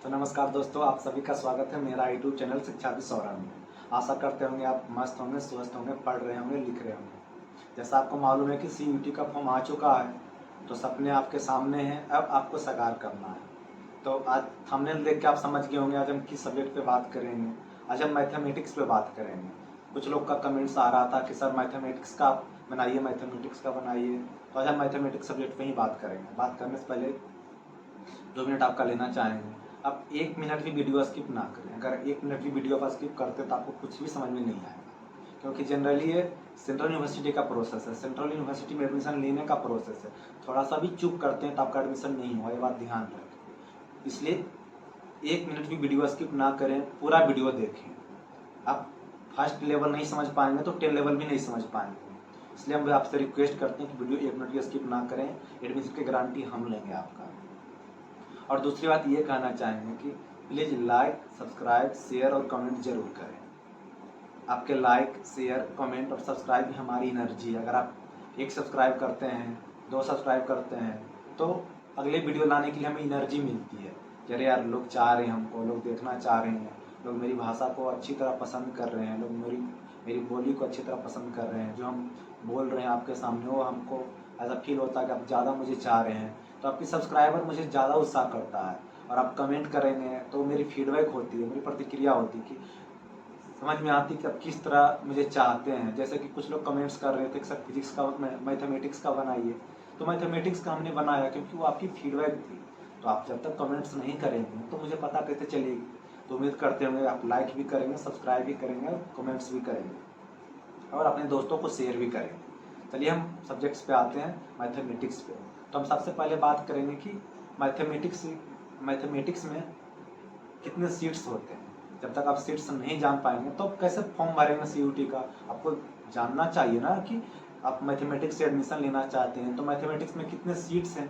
तो नमस्कार दोस्तों, आप सभी का स्वागत है मेरा यूट्यूब चैनल शिक्षा भी सौरभ में। आशा करते होंगे आप मस्त होंगे, स्वस्थ होंगे, पढ़ रहे होंगे, लिख रहे होंगे। जैसा आपको मालूम है कि CUT का फॉर्म आ चुका है, तो सपने आपके सामने हैं, अब आपको साकार करना है। तो आज थंबनेल देख के आप समझ गए होंगे आज हम किस सब्जेक्ट पे बात करेंगे। आज हम मैथमेटिक्स पे बात करेंगे। कुछ लोग का कमेंट्स आ रहा था कि सर मैथमेटिक्स का बनाइए, मैथमेटिक्स का बनाइए। तो आज हम मैथमेटिक्स सब्जेक्ट पे ही बात करेंगे। बात करने से पहले 2 मिनट आपका लेना चाहेंगे। आप 1 मिनट भी वीडियो स्किप ना करें। अगर 1 मिनट भी वीडियो आप स्किप करते तो आपको कुछ भी समझ में नहीं आएगा, क्योंकि जनरली ये सेंट्रल यूनिवर्सिटी का प्रोसेस है। सेंट्रल यूनिवर्सिटी में एडमिशन लेने का प्रोसेस है। थोड़ा सा भी चूक करते हैं तो आपका एडमिशन नहीं हुआ, ये बात ध्यान रखें। इसलिए 1 मिनट भी वीडियो स्किप ना करें, पूरा वीडियो देखें। आप फर्स्ट लेवल नहीं समझ पाएंगे तो 10 लेवल भी नहीं समझ पाएंगे। इसलिए हम आपसे रिक्वेस्ट करते हैं कि वीडियो 1 मिनट भी स्किप ना करें। एडमिशन की गारंटी हम लेंगे आपका। और दूसरी बात ये कहना चाहेंगे कि प्लीज़ लाइक, सब्सक्राइब, शेयर और कमेंट जरूर करें। आपके लाइक, शेयर, कमेंट और सब्सक्राइब भी हमारी एनर्जी है। अगर आप 1 सब्सक्राइब करते हैं, 2 सब्सक्राइब करते हैं, तो अगले वीडियो लाने के लिए हमें एनर्जी मिलती है कि अरे यार लोग चाह रहे हैं हमको, लोग देखना चाह रहे हैं, लोग मेरी भाषा को अच्छी तरह पसंद कर रहे हैं, लोग मेरी बोली को अच्छी तरह पसंद कर रहे हैं। जो हम बोल रहे हैं आपके सामने वो हमको ऐसा फील होता है कि आप ज़्यादा मुझे चाह रहे हैं। तो आपकी सब्सक्राइबर मुझे ज़्यादा उत्साह करता है। और आप कमेंट करेंगे तो मेरी फीडबैक होती है, मेरी प्रतिक्रिया होती है कि समझ में आती कि आप किस तरह मुझे चाहते हैं। जैसे कि कुछ लोग कमेंट्स कर रहे थे कि सर फिजिक्स का, मैथमेटिक्स का बनाइए। तो मैथमेटिक्स का हमने बनाया क्योंकि वो आपकी फीडबैक थी। तो आप जब तक कमेंट्स नहीं करेंगे तो मुझे पता कैसे चलेगी। तो उम्मीद करते होंगे आप लाइक भी करेंगे, सब्सक्राइब भी करेंगे और कमेंट्स भी करेंगे और अपने दोस्तों को शेयर भी करेंगे। चलिए हम सब्जेक्ट्स पे आते हैं, मैथमेटिक्स पे। तो हम सबसे पहले बात करेंगे कि मैथमेटिक्स में कितने सीट्स होते हैं। जब तक आप सीट्स नहीं जान पाएंगे तो कैसे फॉर्म भरेंगे CUT का। आपको जानना चाहिए ना कि आप मैथमेटिक्स से एडमिशन लेना चाहते हैं तो मैथमेटिक्स में कितने सीट्स हैं,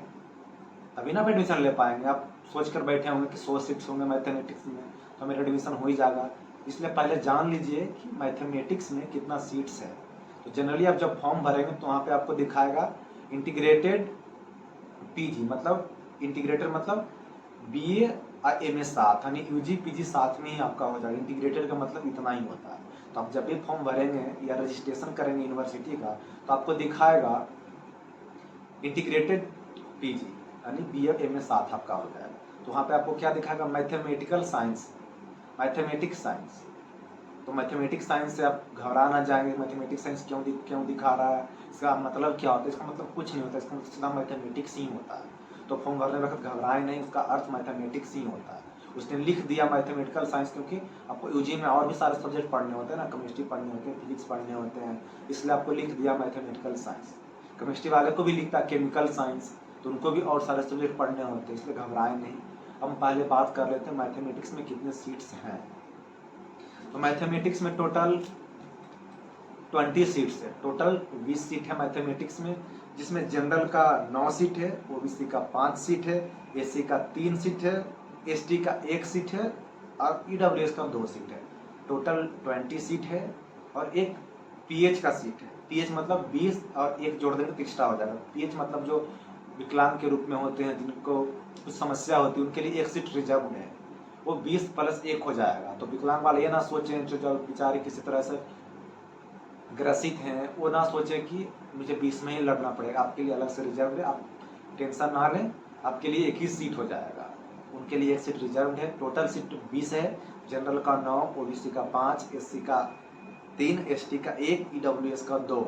तभी ना आप एडमिशन ले पाएंगे। आप सोच कर बैठे होंगे कि 100 सीट्स होंगे मैथमेटिक्स में तो मेरा एडमिशन हो ही जाएगा। इसलिए पहले जान लीजिए कि मैथमेटिक्स में कितना सीट्स है। तो जनरली आप जब फॉर्म भरेंगे तो वहाँ पे आपको दिखाएगा इंटीग्रेटेड PG, मतलब इंटीग्रेटेड मतलब BA और MA साथ, यानी UG PG साथ में ही आपका हो जाएगा। इंटीग्रेटेड का मतलब इतना ही होता है। तो आप जब भी फॉर्म भरेंगे या रजिस्ट्रेशन करेंगे यूनिवर्सिटी का तो आपको दिखाएगा इंटीग्रेटेड PG, यानी BA MA साथ आपका हो जाएगा। तो वहाँ पे आपको क्या दिखाएगा, मैथमेटिकल साइंस, मैथमेटिक्स साइंस। तो मैथमेटिक्स साइंस से आप घबरा ना जाएंगे। मैथमेटिक्स साइंस क्यों दिखा रहा है, इसका मतलब क्या होता है। इसका मतलब कुछ नहीं होता, इसका मतलब सीधा मैथमेटिक्स ही होता है। तो फॉर्म भरने वक्त घबराए नहीं, उसका अर्थ मैथमेटिक्स ही होता है। उसने लिख दिया मैथमेटिकल साइंस क्योंकि आपको UG में और भी सारे सब्जेक्ट पढ़ने होते हैं ना, केमिस्ट्री पढ़ने होते हैं, फिजिक्स पढ़ने होते हैं, इसलिए आपको लिख दिया मैथमेटिकल साइंस। केमिस्ट्री वाले को भी लिखता केमिकल साइंस, तो उनको भी और सारे सब्जेक्ट पढ़ने होते हैं, इसलिए घबराए नहीं। हम पहले बात कर लेते हैं मैथमेटिक्स में कितने सीट्स हैं। तो मैथमेटिक्स में टोटल 20 सीट्स है। टोटल 20 सीट है मैथमेटिक्स में, जिसमें जनरल का 9 सीट है, OBC का 5 सीट है, SC का 3 सीट है, ST का 1 सीट है और EWS का 2 सीट है। टोटल 20 सीट है और एक PH का सीट है। PH मतलब 20 और 1 जोड़ देंगे तो एक्स्ट्रा हो जाएगा। PH मतलब जो विकलांग के रूप में होते हैं, जिनको कुछ समस्या होती है, उनके लिए 1 सीट रिजर्व है। वो 20 + 1 हो जाएगा। तो विकलांग वाले ये ना सोचें, जो बेचारे किसी तरह से ग्रसित हैं, वो ना सोचे कि मुझे 20 में ही लड़ना पड़ेगा। आपके लिए अलग से रिजर्व है, आप टेंशन ना लें, आपके लिए 1 ही सीट हो जाएगा। उनके लिए 1 सीट रिजर्व है। टोटल सीट 20 है। जनरल का 9, OBC का 5, SC का 3, ST का 1, EWS का 2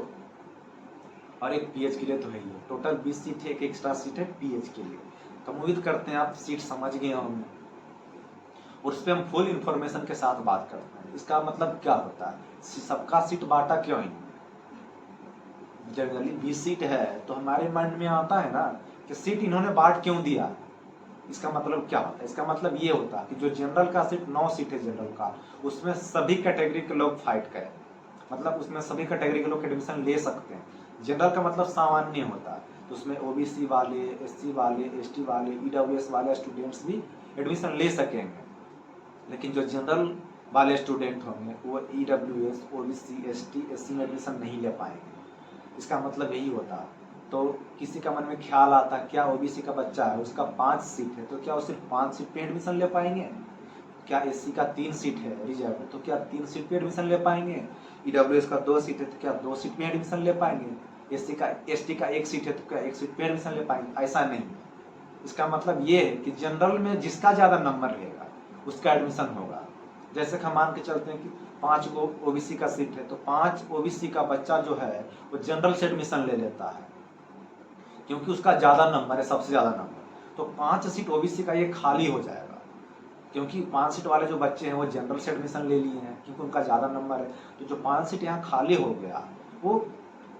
और एक PH के लिए तो है ही। टोटल 20 सीट है, एक एक्स्ट्रा सीट है PH के लिए। तो उम्मीद करते हैं आप सीट समझ गए होंगे। उस पर हम फुल इंफॉर्मेशन के साथ बात करते हैं। इसका मतलब क्या होता है, सबका सीट बांटा क्यों ही। जनरली 20 सीट है तो हमारे माइंड में आता है ना कि सीट इन्होंने बांट क्यों दिया। इसका मतलब क्या होता है, इसका मतलब ये होता है कि जो जनरल का सीट 9 सीट है जनरल का, उसमें सभी कैटेगरी के लोग फाइट करें, मतलब उसमें सभी कैटेगरी के लोग एडमिशन ले सकते हैं। जनरल का मतलब सामान्य होता है, तो उसमें OBC वाले, SC वाले, ST वाले, EWS वाले स्टूडेंट्स भी एडमिशन ले सकेंगे। लेकिन जो जनरल वाले स्टूडेंट होंगे वो EWS, OBC, ST, SC में एडमिशन नहीं ले पाएंगे। इसका मतलब यही होता है। तो किसी का मन में ख्याल आता क्या ओबीसी का बच्चा है, उसका 5 सीट है, तो क्या वो सिर्फ 5 सीट पे एडमिशन ले पाएंगे? क्या एससी का 3 सीट है रिजर्व, तो क्या 3 सीट पे एडमिशन ले पाएंगे? ईडब्ल्यूएस का 2 सीट है, तो क्या 2 सीट पे एडमिशन ले पाएंगे? एसटी का 1 सीट है, तो क्या 1 सीट पे एडमिशन ले पाएंगे? ऐसा नहीं। इसका मतलब ये है कि जनरल में जिसका ज़्यादा नंबर रहेगा उसका एडमिशन होगा। जैसे कि हम मान के चलते हैं कि 5 ओबीसी का सीट है, तो 5 ओबीसी का बच्चा जो है वो जनरल से एडमिशन ले लेता है क्योंकि उसका ज़्यादा नंबर है, सबसे ज़्यादा नंबर। तो 5 सीट ओबीसी का ये खाली हो जाएगा क्योंकि 5 सीट वाले जो बच्चे हैं वो जनरल से एडमिशन ले लिए हैं क्योंकि उनका ज़्यादा नंबर है। तो जो 5 सीट यहाँ खाली हो गया वो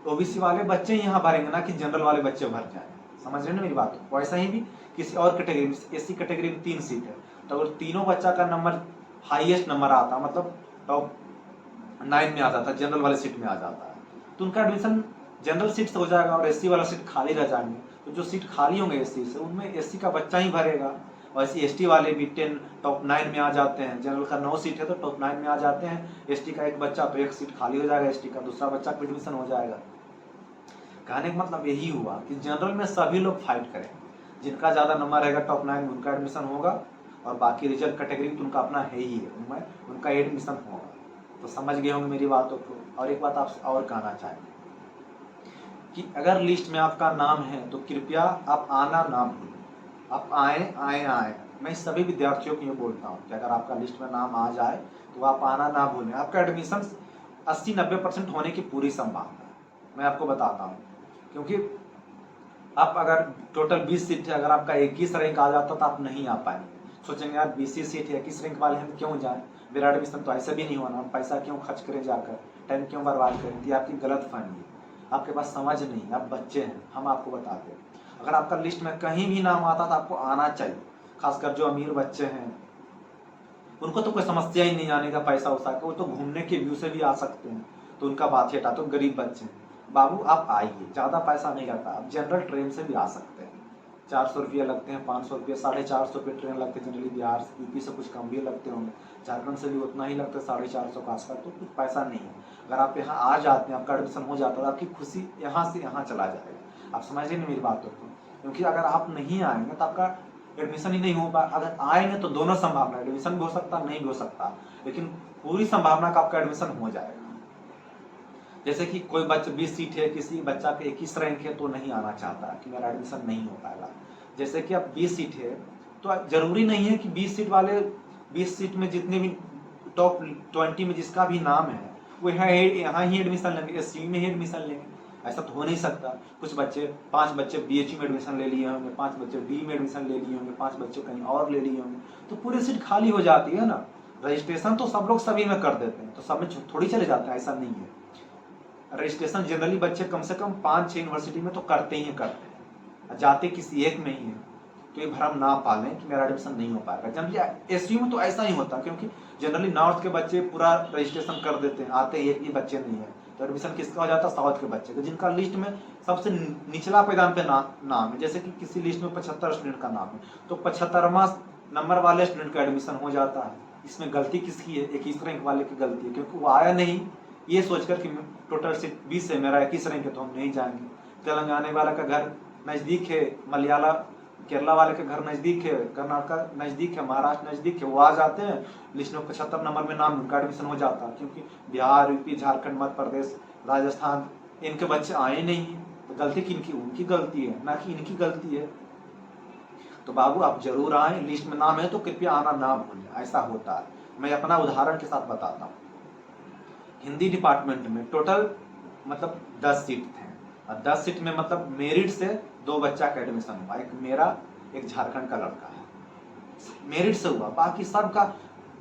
ओबीसी वाले बच्चे यहाँ भरेंगे, ना कि जनरल वाले बच्चे भर जाएंगे। समझ रहे ना मेरी बात? वैसा ही भी किसी और कैटेगरी में, एससी कैटेगरी में 3 सीट है, तो अगर तीनों बच्चा का नंबर हाईएस्ट नंबर आता, मतलब टॉप 9 में आ जाता, जनरल वाले सीट में आ जाता है, तो उनका एडमिशन जनरल सीट से हो जाएगा और एससी वाला सीट खाली रह जाएंगे। तो जो सीट खाली होंगे एससी से, उनमें एससी का बच्चा ही भरेगा। और ऐसे एसटी वाले भी 10 टॉप 9 में आ जाते हैं। जनरल का 9 सीट है तो टॉप 9 में आ जाते हैं। एसटी का एक बच्चा तो 1 सीट खाली हो जाएगा, एसटी का दूसरा बच्चा का एडमिशन हो जाएगा। कहने का मतलब यही हुआ कि जनरल में सभी लोग फाइट करें, जिनका ज़्यादा नंबर रहेगा टॉप 9 में उनका एडमिशन होगा, और बाकी रिजर्व कैटेगरी तो उनका अपना है ही है, उनमें उनका एडमिशन होगा। तो समझ गए होंगे मेरी बातों को। और एक बात आपसे और कहना चाहेंगे कि अगर लिस्ट में आपका नाम है तो कृपया आप आना ना भूलें। आप आए। मैं सभी विद्यार्थियों को ये बोलता हूँ कि अगर आपका लिस्ट में नाम आ जाए तो आप आना ना भूलें। आपका एडमिशन 80-90% होने की पूरी संभावना है, मैं आपको बताता हूँ। क्योंकि आप अगर टोटल 20 सीट है, अगर आपका 21 रैंक आ जाता तो आप नहीं आ पाएंगे। सोचेंगे यार 20 सीट है, 21 रैंक वाले हम क्यों जाएं, मेरा एडमिशन तो ऐसे भी नहीं होना, हम पैसा क्यों खर्च करें, जाकर टाइम क्यों बर्बाद करें। ये आपकी गलत फहमी है, आपके पास समझ नहीं, आप बच्चे हैं। हम आपको बताते हैं अगर आपका लिस्ट में कहीं भी नाम आता तो आपको आना चाहिए। खासकर जो अमीर बच्चे हैं उनको तो कोई समस्या ही नहीं आने का, पैसा उसा का, वो तो घूमने के व्यू से भी आ सकते हैं, तो उनका बात हटा। तो गरीब बच्चे हैं, बाबू आप आइए, ज़्यादा पैसा नहीं लगता, आप जनरल ट्रेन से भी आ सकते हैं। 400 रुपये लगते हैं, 500 रुपये, 450 रुपये ट्रेन लगते हैं जनरली। बिहार से, यूपी से कुछ कम भी लगते होंगे, झारखंड से भी उतना ही लगता है, 450 का आसपास। तो कुछ पैसा नहीं है। अगर आप यहाँ आ जाते हैं, आपका एडमिशन हो जाता है, आपकी खुशी यहाँ से यहाँ चला जाएगा। आप समझिए नहीं मेरी बातों को। क्योंकि अगर आप नहीं आएंगे तो आपका एडमिशन ही नहीं हो पाए। अगर आएंगे तो दोनों संभावना, एडमिशन भी हो सकता, नहीं भी हो सकता, लेकिन पूरी संभावना का आपका एडमिशन हो जाएगा। जैसे कि कोई बच्चा 20 सीट है, किसी बच्चा के 21 रैंक है तो नहीं आना चाहता कि मेरा एडमिशन नहीं हो पाएगा। जैसे कि अब 20 सीट है तो जरूरी नहीं है कि 20 सीट वाले 20 सीट में जितने भी टॉप 20 में जिसका भी नाम है वो यहाँ ही एडमिशन लेंगे, एससी में ही एडमिशन लेंगे। ऐसा तो हो नहीं सकता। कुछ बच्चे 5 बच्चे बीएचयू में एडमिशन ले लिए होंगे, 5 बच्चे डी में एडमिशन ले लिए होंगे, 5 बच्चे कहीं और ले लिए होंगे, तो पूरी सीट खाली हो जाती है ना। रजिस्ट्रेशन तो सब लोग सभी में कर देते हैं, तो सब में थोड़ी चले जाते हैं, ऐसा नहीं है। रजिस्ट्रेशन जनरली बच्चे कम से कम 5-6 यूनिवर्सिटी में तो करते ही करते हैं, जाते किसी एक में ही है। तो ये भ्रम ना पालें कि मेरा एडमिशन नहीं हो पाएगा। जनरली एसयू में तो ऐसा ही होता है, क्योंकि जनरली नॉर्थ के बच्चे पूरा रजिस्ट्रेशन कर देते हैं, आते एक ही बच्चे नहीं है, तो एडमिशन किसका हो जाता है, साउथ के बच्चे का, जिनका लिस्ट में सबसे निचला पैदान पे नाम है। जैसे कि किसी लिस्ट में 75 स्टूडेंट का नाम है तो 75वां नंबर वाले स्टूडेंट का एडमिशन हो जाता है। इसमें गलती किसकी है? 21 रैंक वाले की गलती है, क्योंकि वो आया नहीं ये सोचकर कि टोटल सीट 20 है, मेरा 21 रैंक है तो हम नहीं जाएंगे। तेलंगाना वाला का घर नज़दीक है, मलयाला केरला वाले के घर नज़दीक है, कर्नाटक नज़दीक है, महाराष्ट्र नज़दीक है, वो आ जाते हैं, लिस्ट में 75 नंबर में नाम, उनका एडमिशन हो जाता है। क्योंकि बिहार, यूपी, झारखंड, मध्य प्रदेश, राजस्थान, इनके बच्चे आए नहीं, तो गलती किनकी? उनकी गलती है, ना कि इनकी गलती है। तो बाबू आप जरूर आए, लिस्ट में नाम है तो कृपया आना ना भूलें। ऐसा होता है। मैं अपना उदाहरण के साथ बताता हूँ। हिंदी डिपार्टमेंट में टोटल मतलब 10 सीट थे, और 10 सीट में मतलब मेरिट से 2 बच्चा का एडमिशन हुआ, एक मेरा, एक झारखंड का लड़का है, मेरिट से हुआ। बाकी सब का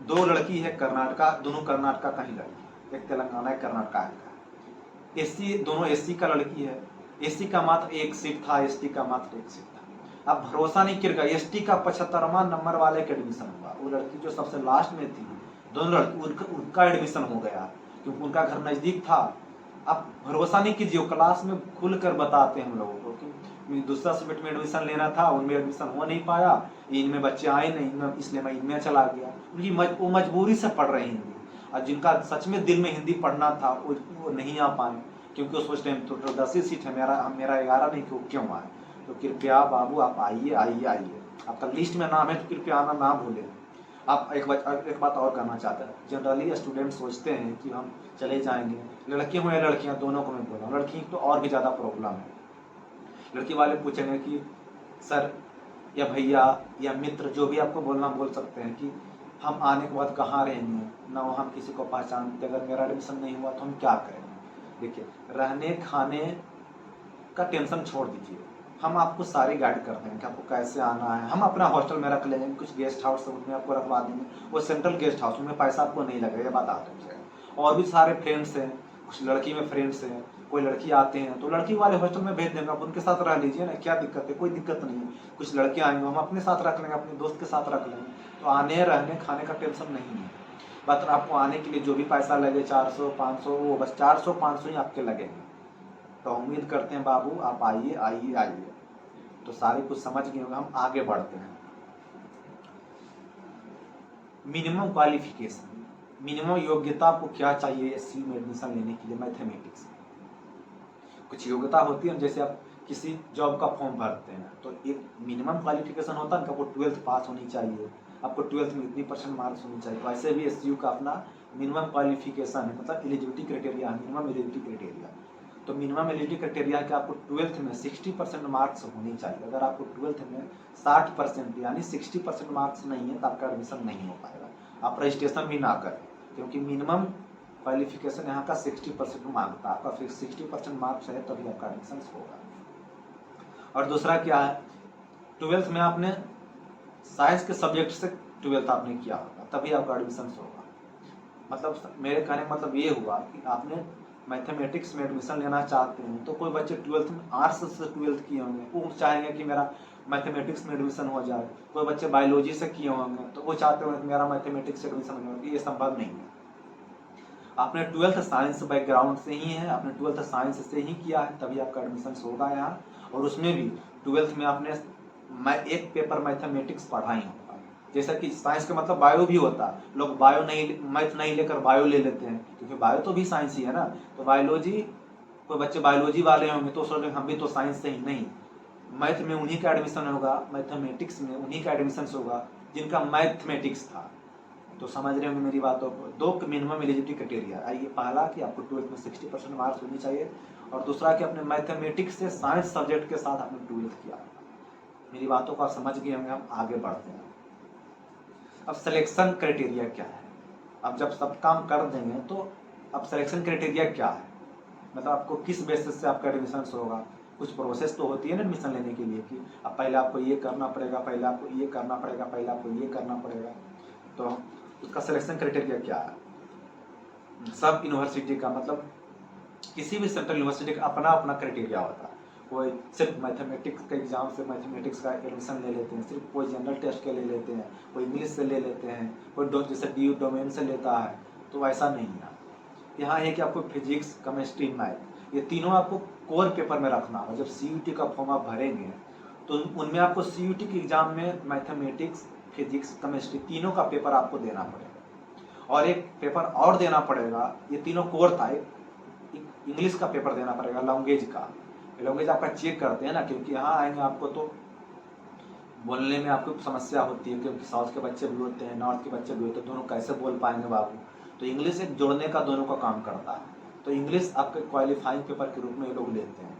2 लड़की है कर्नाटका, दोनों कर्नाटका का ही लड़की, एक तेलंगाना एक कर्नाटका का। एससी दोनों एससी का लड़की है, एससी का मात्र 1 सीट था, एसटी का मात्र 1 सीट था। अब भरोसा नहीं करेगा, एसटी का 75वां नंबर वाले का एडमिशन हुआ। वो लड़की जो सबसे लास्ट में थी, दोनों लड़की उनका एडमिशन हो गया क्योंकि उनका घर नजदीक था। अब भरोसा नहीं कीजिए, क्लास में खुलकर बताते हैं हम लोगों को कि दूसरा सब्जेक्ट में एडमिशन लेना था, उनमें एडमिशन हो नहीं पाया, इनमें बच्चे आए नहीं, इसलिए मैं इनमें चला गया। क्योंकि वो मजबूरी से पढ़ रहे हैं हिंदी, और जिनका सच में दिल में हिंदी पढ़ना था वो नहीं आ पाए। क्योंकि उस टाइम तो 10 ही सीट है, मेरा 11 नहीं, क्यों आए। तो कृपया बाबू आप आइए आइए आइए, आपका लिस्ट में नाम है तो कृपया आना ना भूलें। आप एक बात और करना चाहते हैं, जनरली स्टूडेंट सोचते हैं कि हम चले जाएंगे, लड़के हों या लड़कियां, दोनों को मैं बोल रहा हूँ, लड़की तो और भी ज़्यादा प्रॉब्लम है। लड़की वाले पूछेंगे कि सर या भैया या मित्र, जो भी आपको बोलना बोल सकते हैं कि हम आने के बाद कहाँ रहेंगे, ना हम किसी को पहचानते, अगर मेरा एडमिशन नहीं हुआ तो हम क्या करेंगे। देखिए, रहने खाने का टेंशन छोड़ दीजिए, हम आपको सारी गाइड करते हैं कि आपको कैसे आना है। हम अपना हॉस्टल में रख लेंगे, कुछ गेस्ट हाउस में आपको रखवा देंगे, वो सेंट्रल गेस्ट हाउस में पैसा आपको नहीं लगेगा, ये बात आप समझें। और भी सारे फ्रेंड्स हैं, कुछ लड़की में फ्रेंड्स हैं, कोई लड़की आते हैं तो लड़की वाले हॉस्टल में भेज देंगे, आप उनके साथ रह लीजिए ना, क्या दिक्कत है, कोई दिक्कत नहीं है। कुछ लड़के आएंगे हम अपने साथ रख लेंगे, अपने दोस्त के साथ रख लेंगे, तो आने रहने खाने का टेंशन नहीं है। बस आपको आने के लिए जो भी पैसा लगे 400 500, वो बस 400 500 ही आपके लगेंगे। तो उम्मीद करते हैं बाबू आप आइए आइए आइए। तो सारे कुछ समझ गए होंगे, हम आगे बढ़ते हैं। मिनिमम क्वालिफिकेशन, मिनिमम योग्यता आपको क्या चाहिए एससीयू में एडमिशन लेने के लिए मैथमेटिक्स। कुछ योग्यता होती है, जैसे आप किसी जॉब का फॉर्म भरते हैं तो एक मिनिमम क्वालिफिकेशन होता है, आपको 12th पास होनी चाहिए, आपको 12th में इतनी % मार्क्स होनी चाहिए। वैसे भी एससीयू का अपना मिनिमम क्वालिफिकेशन है, मतलब eligibility criteria, minimum eligibility criteria. तो मिनिमम एलिजिबिलिटी क्राइटेरिया कि आपको 12th में 60% मार्क्स होनी चाहिए। अगर आपको 12th में 60% यानी 60% मार्क्स नहीं है तो आपका एडमिशन नहीं हो पाएगा, आप रजिस्ट्रेशन भी ना करें, क्योंकि मिनिमम क्वालिफिकेशन यहाँ का 60% मांगता है। आपका फिर 60% मार्क्स है तभी आपका एडमिशन होगा। और दूसरा क्या है, 12th में आपने साइंस के सब्जेक्ट से 12th आपने किया होगा, तभी आपका एडमिशन होगा। मतलब मेरे कहने का मतलब ये हुआ कि आपने मैथमेटिक्स में एडमिशन लेना चाहते हैं तो कोई बच्चे 12th में आर्ट्स से 12th किए होंगे, वो चाहेंगे कि मेरा मैथमेटिक्स में एडमिशन हो जाए। कोई बच्चे बायोलॉजी से किए होंगे तो वो चाहते होंगे कि मेरा मैथमेटिक्स से एडमिशन हो जाए। ये संभव नहीं है। आपने 12th साइंस बैकग्राउंड से ही है, आपने 12th साइंस से ही किया है, तभी आपका एडमिशन होगा यहाँ। और उसमें भी 12th में आपने एक पेपर मैथमेटिक्स पढ़ा ही होगा। जैसा कि साइंस का मतलब बायो भी होता है, लोग बायो नहीं, मैथ नहीं लेकर बायो ले लेते हैं, क्योंकि बायो तो भी साइंस ही है ना। तो बायोलॉजी, कोई बच्चे बायोलॉजी वाले होंगे तो सोचेंगे हम भी तो साइंस से ही, नहीं, मैथ में उन्हीं का एडमिशन होगा, मैथमेटिक्स में उन्हीं का एडमिशन होगा जिनका मैथमेटिक्स था। तो समझ रहे होंगे मेरी बातों को। दो मिनिमम एलिजिबिलिटी क्राइटेरिया, ये पहला कि आपको 12th में 60% मार्क्स होनी चाहिए, और दूसरा कि अपने मैथमेटिक्स से साइंस सब्जेक्ट के साथ आपने 12th किया। मेरी बातों को आप समझ गए होंगे, हम आगे बढ़ते हैं। अब सिलेक्शन क्राइटेरिया क्या है, अब जब सब काम कर देंगे तो अब सिलेक्शन क्राइटेरिया क्या है, मतलब आपको किस बेसिस से आपका एडमिशन होगा। कुछ प्रोसेस तो होती है ना एडमिशन लेने के लिए, कि अब पहले आपको ये करना पड़ेगा, पहले आपको ये करना पड़ेगा, पहले आपको ये करना पड़ेगा। तो उसका सिलेक्शन क्राइटेरिया क्या है। सब यूनिवर्सिटी का, मतलब किसी भी सेंट्रल यूनिवर्सिटी का अपना अपना क्राइटेरिया होता है। कोई सिर्फ मैथमेटिक्स के एग्जाम से मैथमेटिक्स का एडमिशन ले लेते हैं, सिर्फ कोई जनरल टेस्ट के ले लेते हैं, कोई इंग्लिश से ले लेते हैं, कोई जैसे डी डोमेन से लेता है। तो ऐसा नहीं है, यहाँ है कि आपको फिजिक्स केमिस्ट्री मैथ ये तीनों आपको कोर पेपर में रखना होगा। जब CUT का फॉर्म आप भरेंगे तो उनमें आपको CUT के एग्जाम में मैथमेटिक्स, फिजिक्स, केमिस्ट्री तीनों का पेपर आपको देना पड़ेगा। और एक पेपर और देना पड़ेगा, ये तीनों कोर था, इंग्लिश का पेपर देना पड़ेगा, लैंग्वेज का। लैंग्वेज आपका चेक करते हैं ना, क्योंकि यहाँ आएंगे आपको तो बोलने में आपको समस्या होती है, क्योंकि साउथ के बच्चे भी होते हैं, नॉर्थ के बच्चे भी होते हैं, दोनों कैसे बोल पाएंगे बाबू। तो इंग्लिश एक जोड़ने का दोनों का काम करता है। तो इंग्लिश आपके क्वालिफाइंग पेपर के रूप में ये लोग लेते हैं,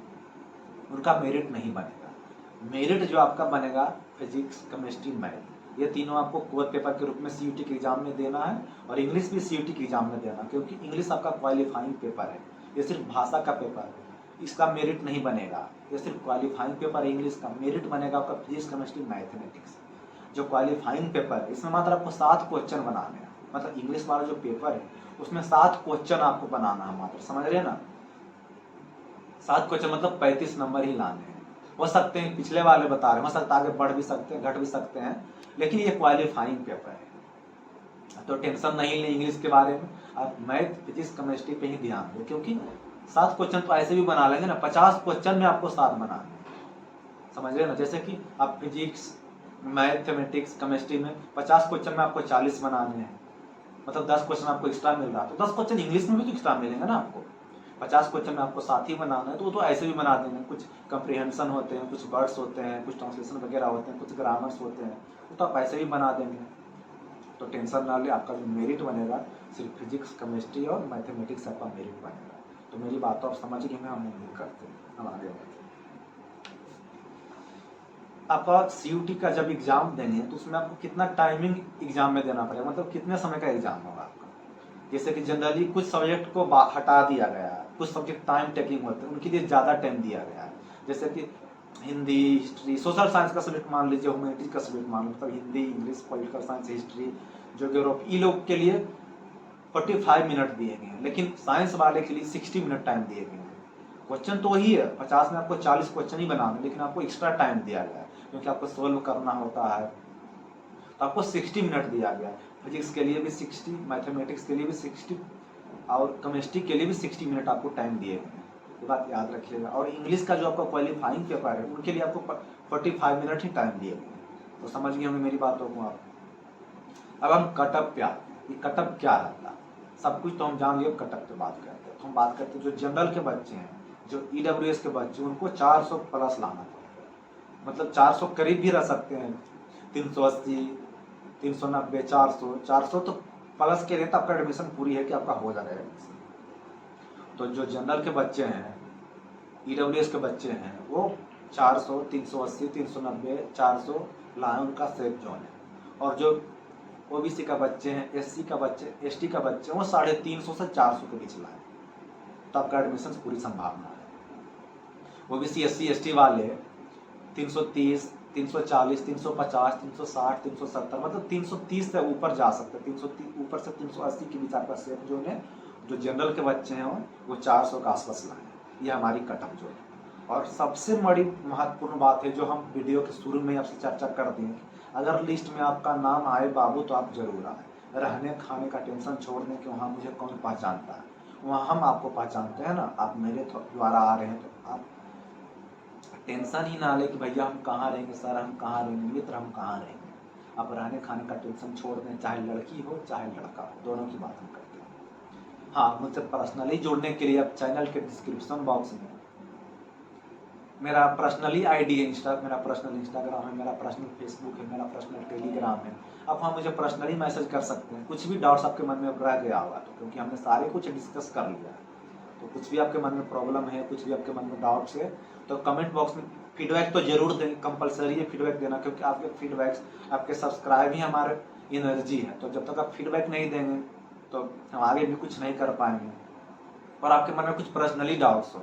उनका मेरिट नहीं बनेगा। मेरिट जो आपका बनेगा फिजिक्स, केमिस्ट्री, मैथ, ये तीनों आपको कोर पेपर के रूप में CUT के एग्जाम में देना है, और इंग्लिश भी CUT के एग्जाम में देना, क्योंकि इंग्लिश आपका क्वालिफाइंग पेपर है, ये सिर्फ भाषा का पेपर है, इसका मेरिट नहीं बनेगा। ये सिर्फ क्वालिफाइंग पेपर है, इंग्लिश का मेरिट बनेगा आपका फिजिक्स, केमिस्ट्री, मैथमेटिक्स। जो क्वालिफाइंग पेपर है इसमें मात्र आपको 7 क्वेश्चन बनाने हैं, मतलब इंग्लिश वाला जो पेपर है उसमें 7 क्वेश्चन आपको बनाना है मात्र, समझ रहे हैं ना। 7 क्वेश्चन मतलब 35 नंबर ही लाने हैं। हो सकते हैं पिछले वाले बता रहे हैं, हो सकता है आगे बढ़ भी सकते हैं, घट भी सकते हैं, लेकिन ये क्वालिफाइंग पेपर है। तो टेंशन नहीं ले इंग्लिश के बारे में, आप मैथ, फिजिक्स, केमिस्ट्री पे ही ध्यान दें, क्योंकि 7 क्वेश्चन तो ऐसे भी बना लेंगे ना, 50 क्वेश्चन में आपको 7 बनाने, समझ रहे ना। जैसे कि आप फिजिक्स, मैथमेटिक्स, केमिस्ट्री में 50 क्वेश्चन में आपको 40 बनाने हैं, मतलब 10 क्वेश्चन आपको एक्स्ट्रा मिल रहा है, तो 10 क्वेश्चन इंग्लिश में भी तो एक्स्ट्रा मिलेंगे ना आपको। 50 क्वेश्चन में आपको साथ ही बनाना है तो वो तो ऐसे भी बना देंगे। कुछ कंप्रीहेंशन होते हैं, कुछ वर्ड्स होते हैं, कुछ ट्रांसलेशन वगैरह होते हैं, कुछ ग्रामर्स होते हैं, वो तो आप ऐसे भी बना देंगे। तो टेंशन ना ले, आपका जो मेरिट बनेगा सिर्फ फिजिक्स, केमिस्ट्री और मैथमेटिक्स आपका मेरिट बनेगा। तो मेरी बात तो आप समझ गए, हम उम्मीद करते हैं। हम आगे बढ़ते हैं। आपका CUT का जब एग्जाम देंगे तो उसमें आपको कितना टाइमिंग एग्जाम में देना पड़ेगा, मतलब कितने समय का एग्जाम होगा आपका। जैसे कि जनरली कुछ सब्जेक्ट को हटा दिया गया है, कुछ सब्जेक्ट टाइम टेकिंग होते हैं, उनके लिए ज़्यादा टाइम दिया गया है। जैसे कि हिंदी, हिस्ट्री, सोशल साइंस का सब्जेक्ट मान लीजिए, ह्यूमैनिटीज का सब्जेक्ट मान लीजिए, मतलब Hindi, English, political science, history, geography, ये लोग के लिए 45 मिनट दिए गए हैं, लेकिन साइंस वाले के लिए 60 मिनट टाइम दिए गए हैं। क्वेश्चन तो वही है, 50 में आपको 40 क्वेश्चन ही बनाना है, लेकिन आपको एक्स्ट्रा टाइम दिया गया है क्योंकि आपको सोल्व करना होता है, तो आपको 60 मिनट दिया गया। फिजिक्स के लिए भी 60, मैथमेटिक्स के लिए भी 60 और केमिस्ट्री के लिए भी 60 मिनट आपको टाइम दिए गए हैं, ये बात याद रखिएगा। और इंग्लिश का जो आपका क्वालिफाइंग पेपर है उनके लिए आपको 45 मिनट ही टाइम दिए गए हैं। तो समझ गए होंगे मेरी बातों को आप। अब हम कटअप पे आते हैं, ये कटअप क्या रहता है, सब कुछ तो हम जान लिए, कटअप पे बात करते हैं। तो हम बात करते हैं जो जनरल के बच्चे हैं, जो EWS के बच्चे, उनको 400 प्लस लाना पड़ेगा, मतलब 400 करीब भी रह सकते हैं, 380, 390, 400 तो प्लस के लिए तो आपका एडमिशन पूरी है कि आपका हो जाएगा एडमिशन। तो जो जनरल के बच्चे हैं, EWS के बच्चे हैं, वो 400, 380, 390, 400 लाए, उनका सेफ जोन है। और जो OBC का बच्चे हैं, SC का बच्चे, ST का बच्चे, वो 350 से 400 के बीच लाए, तो आपका एडमिशन पूरी संभावना है। OBC, SC, ST वाले 330, 340, 350, 360, 370, मतलब 330 से ऊपर जा सकते हैं, 330 ऊपर से 380 के बीच आपका सेफ जोन है। जो जनरल के बच्चे हैं वो 400 का आसपास लाए, ये हमारी कटअप जोन है। और सबसे बड़ी महत्वपूर्ण बात है जो हम वीडियो के शुरू में आपसे चर्चा कर दें, अगर लिस्ट में आपका नाम आए बाबू तो आप जरूर आए। रहने खाने का टेंशन छोड़ दें कि वहाँ मुझे कौन पहचानता है, वहाँ हम आपको पहचानते हैं ना। आप मेरे द्वारा आ रहे हैं तो आप टेंशन ही ना ले कि भैया हम कहाँ रहेंगे, सर हम कहाँ रहेंगे, मित्र हम कहाँ रहेंगे। आप रहने खाने का टेंशन छोड़ दें, चाहे लड़की हो चाहे लड़का हो, दोनों की बात हम करते हैं। हाँ, मुझसे पर्सनली जुड़ने के लिए आप चैनल के डिस्क्रिप्शन बॉक्स में मेरा पर्सनली ID है, मेरा पर्सनल इंस्टाग्राम है, मेरा पर्सनल फेसबुक है, मेरा पर्सनल टेलीग्राम है। आप वहाँ मुझे पर्सनली मैसेज कर सकते हैं, कुछ भी डाउट्स आपके मन में रह गया होगा तो, क्योंकि हमने सारे कुछ डिस्कस कर लिया है। तो कुछ भी आपके मन में प्रॉब्लम है, कुछ भी आपके मन में डाउट्स है, तो कमेंट बॉक्स में फीडबैक तो जरूर दें, कंपलसरी है फीडबैक देना, क्योंकि आपके फीडबैक्स, आपके सब्सक्राइब ही हमारे एनर्जी है। तो जब तक आप फीडबैक नहीं देंगे तो हम आगे भी कुछ नहीं कर पाएंगे। और आपके मन में कुछ पर्सनली डाउट्स हो,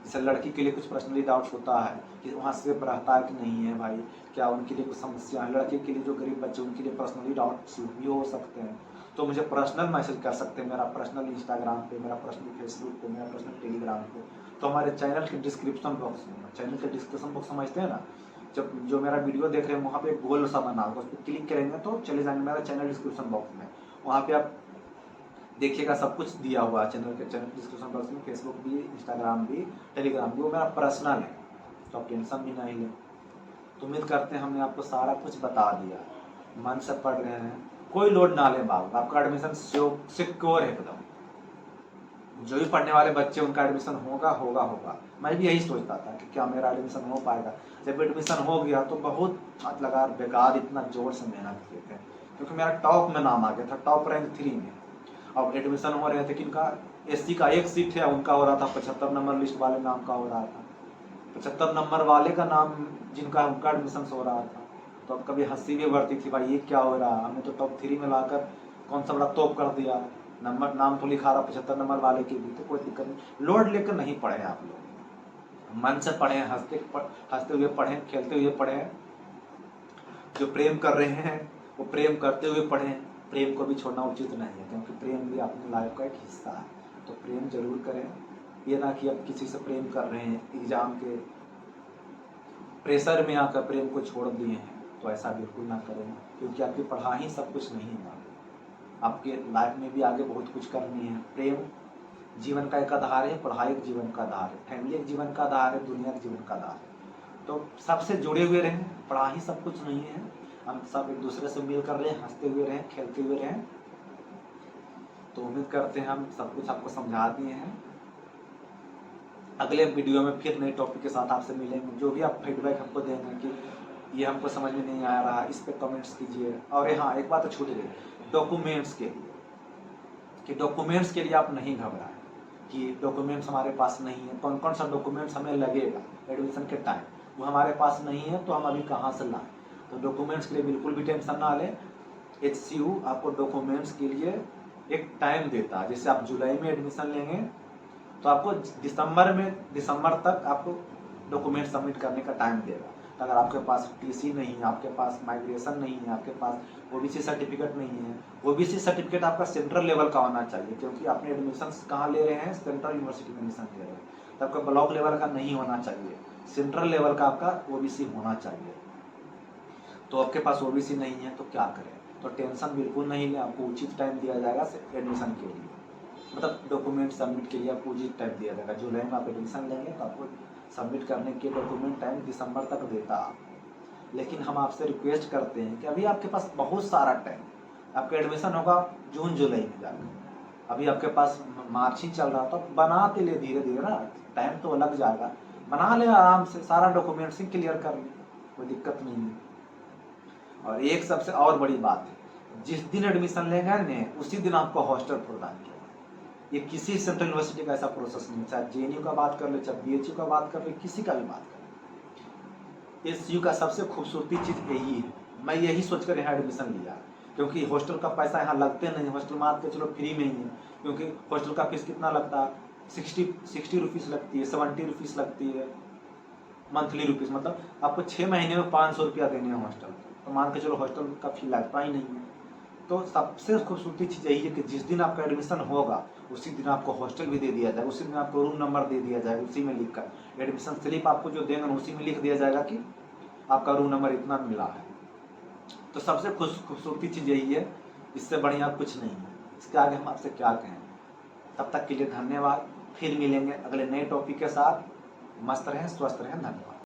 जैसे लड़की के लिए कुछ पर्सनली डाउट्स होता है कि वहाँ सेफ रहता है कि नहीं है भाई, क्या उनके लिए कुछ समस्या है, लड़के के लिए जो गरीब बच्चे उनके लिए पर्सनली डाउट्स भी हो सकते हैं, तो मुझे पर्सनल मैसेज कर सकते हैं, मेरा पर्सनल इंस्टाग्राम पे, मेरा पर्सनल फेसबुक पे, मेरा पर्सनल टेलीग्राम पे। तो हमारे चैनल के डिस्क्रिप्शन बॉक्स में, चैनल के डिस्क्रिप्शन बॉक्स समझते हैं ना, जब जो मेरा वीडियो देख रहे हैं वहाँ पे एक गोल सा बना होगा, उस पर क्लिक करेंगे तो चले जाएंगे मेरा चैनल डिस्क्रिप्शन बॉक्स में, वहाँ पे आप देखिएगा सब कुछ दिया हुआ है चैनल डिस्क्रिप्शन बॉक्स में, फेसबुक भी, इंस्टाग्राम भी, टेलीग्राम भी, वो मेरा पर्सनल है, तो आप टेंशन भी नहीं लें। तो उम्मीद करते हैं हमने आपको सारा कुछ बता दिया, मन से पढ़ रहे हैं, कोई लोड ना लें बाबू, आपका एडमिशन सिक्योर है एकदम। जो भी पढ़ने वाले बच्चे उनका एडमिशन होगा होगा होगा। मैं भी यही सोचता था कि क्या मेरा एडमिशन हो पाएगा, जब एडमिशन हो गया तो बहुत हाथ लगा, बेकार इतना जोर से मेहनत किए थे, क्योंकि मेरा टॉप में नाम आ गया था, टॉप रैंक 3 में। अब एडमिशन हो रहे थे, किनका, SC का एक सीट है उनका हो रहा था, 75 नंबर लिस्ट वाले नाम का हो रहा था, 75 नंबर वाले का नाम जिनका, उनका एडमिशन हो रहा था। तो अब कभी हंसी भी बढ़ती थी, भाई ये क्या हो रहा है, हमने तो टॉप 3 में लाकर कौन सा बड़ा तोप कर दिया, नंबर नाम तो लिखा रहा 75 नंबर वाले के भी, तो कोई दिक्कत नहीं, लोड लेकर नहीं पढ़े आप लोग, मन से पढ़े, हंसते हुए पढ़े, खेलते हुए पढ़े, जो प्रेम कर रहे हैं वो प्रेम करते हुए पढ़ें। प्रेम को भी छोड़ना उचित नहीं है, क्योंकि प्रेम भी अपनी लाइफ का एक हिस्सा है, तो प्रेम जरूर करें। ये ना कि अब किसी से प्रेम कर रहे हैं, एग्जाम के प्रेशर में आकर प्रेम को छोड़ दिए हैं, तो ऐसा बिल्कुल ना करें, क्योंकि आपकी पढ़ाई सब कुछ नहीं है, आपके लाइफ में भी आगे बहुत कुछ करनी है। प्रेम जीवन का एक आधार है, पढ़ाई एक जीवन का आधार है, फैमिली एक जीवन का आधार है, दुनिया एक जीवन का आधार है। तो सबसे जुड़े हुए रहें, पढ़ाई सब कुछ नहीं है, हम सब एक दूसरे से मिल कर रहें, हंसते हुए रहें, खेलते हुए रहें। तो उम्मीद करते हैं हम सब कुछ आपको समझा दिए हैं। अगले वीडियो में फिर नए टॉपिक के साथ आपसे मिलेंगे। जो भी आप फीडबैक हमको देंगे कि ये हमको समझ में नहीं आ रहा, इस पर कमेंट्स कीजिए। और हाँ, एक बात तो छूट गई, डॉक्यूमेंट्स के लिए, कि डॉक्यूमेंट्स के लिए आप नहीं घबराएं कि डॉक्यूमेंट्स हमारे पास नहीं है, कौन कौन सा डॉक्यूमेंट्स हमें लगेगा एडमिशन के टाइम, वो हमारे पास नहीं है तो हम अभी कहाँ से लाएं। तो डॉक्यूमेंट्स के लिए बिल्कुल भी टेंशन ना लें। HCU आपको डॉक्यूमेंट्स के लिए एक टाइम देता है। जैसे आप जुलाई में एडमिशन लेंगे तो आपको दिसंबर तक आपको डॉक्यूमेंट सबमिट करने का टाइम देगा। तो अगर आपके पास TC नहीं है, आपके पास माइग्रेशन नहीं है, आपके पास OBC सर्टिफिकेट नहीं है, OBC सर्टिफिकेट आपका सेंट्रल लेवल का होना चाहिए, क्योंकि आपने एडमिशन कहाँ ले रहे हैं, सेंट्रल यूनिवर्सिटी में एडमिशन ले रहे हैं। तो आपका ब्लॉक लेवल का नहीं होना चाहिए, सेंट्रल लेवल का आपका OBC होना चाहिए। तो आपके पास OBC नहीं है तो क्या करें? तो टेंशन बिल्कुल नहीं लें, आपको उचित टाइम दिया जाएगा एडमिशन के लिए, मतलब डॉक्यूमेंट सबमिट के लिए आपको उचित टाइम दिया जाएगा। जुलाई में आप एडमिशन लेंगे तो आपको सबमिट करने के डॉक्यूमेंट टाइम दिसंबर तक देता आप। लेकिन हम आपसे रिक्वेस्ट करते हैं कि अभी आपके पास बहुत सारा टाइम, आपका एडमिशन होगा जून जुलाई में जाकर, अभी आपके पास मार्च ही चल रहा, तो बनाते ले धीरे धीरे ना, टाइम तो लग जाएगा, बना ले आराम से, सारा डॉक्यूमेंट्स ही क्लियर कर ले, कोई दिक्कत नहीं है। और एक सबसे और बड़ी बात है, जिस दिन एडमिशन लेंगे ने उसी दिन आपको हॉस्टल प्रदान किया। ये किसी सेंट्रल यूनिवर्सिटी का ऐसा प्रोसेस नहीं, चाहे JNU का बात कर ले, चाहे BHU का बात कर ले, किसी का भी बात कर ले। SU का सबसे खूबसूरती चीज़ यही है, मैं यही सोचकर यहाँ एडमिशन लिया, क्योंकि हॉस्टल का पैसा यहाँ लगते नहीं, हॉस्टल मान के चलो फ्री में ही है, क्योंकि हॉस्टल का फीस कितना लगता है, 60 रुपीज़ लगती है, 70 रुपीज़ लगती है मंथली रुपीज़, मतलब आपको 6 महीने में 500 रुपया देने हैं हॉस्टल, तो मान के चलो हॉस्टल का फी लगता ही नहीं है। तो सबसे खूबसूरती चीज़ यही है कि जिस दिन आपका एडमिशन होगा उसी दिन आपको हॉस्टल भी दे दिया जाएगा, उसी दिन आपको रूम नंबर दे दिया जाएगा, उसी में लिख कर एडमिशन स्लिप आपको जो देंगे उसी में लिख दिया जाएगा कि आपका रूम नंबर इतना मिला है। तो सबसे खूबसूरती चीज़ यही है, इससे बढ़िया कुछ नहीं है। इसके आगे हम आपसे क्या कहें। तब तक के लिए धन्यवाद, फिर मिलेंगे अगले नए टॉपिक के साथ। मस्त रहें, स्वस्थ रहें, धन्यवाद।